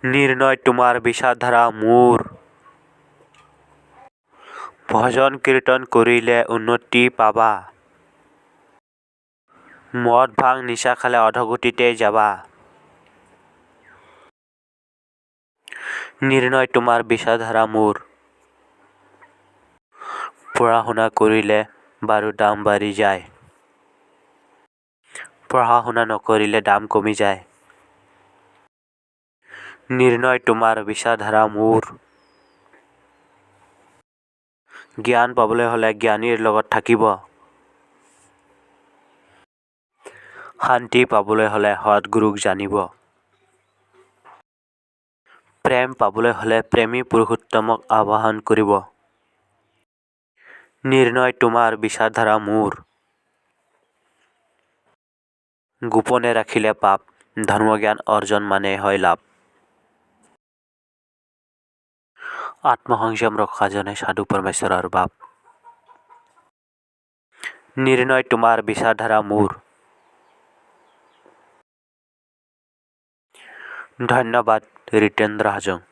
নিৰ্ণয় তোমাৰ বিষাধাৰা মোৰ। ভজন কীৰ্তন কৰিলে উন্নতি পাবা। মদ ভাং নিচা খালে অধগতিতে যাবা। নিৰ্ণয় তোমাৰ বিষাধাৰা মোৰ। পঢ়া শুনা কৰিলে বাৰু দাম বাঢ়ি যায়। পঢ়া শুনা নকৰিলে দাম কমি যায়। নিৰ্ণয় তোমাৰ বিষাধাৰা মোৰ। জ্ঞান পাবলৈ হলে জ্ঞানীৰ লগত থাকিব। শান্তি পাবলৈ হলে সৎগুৰুক জানিব। প্ৰেম পাবলৈ হলে প্ৰেমী পুৰুষোত্তমক আবাহন কৰিব। নিৰ্ণয় তোমাৰ বিষাধাৰা মোৰ। গোপনে ৰাখিলে পাপ, ধৰ্মজ্ঞান অৰ্জন মানে হয় লাভ। আত্মসংযম ৰখাজনে সাধু পৰমেশ্বৰৰ বাপ। নিৰ্ণয় তোমাৰ বিষাধাৰা মোৰ। ধন্যবাদ ৰিতেন্দ্ৰ হাজং।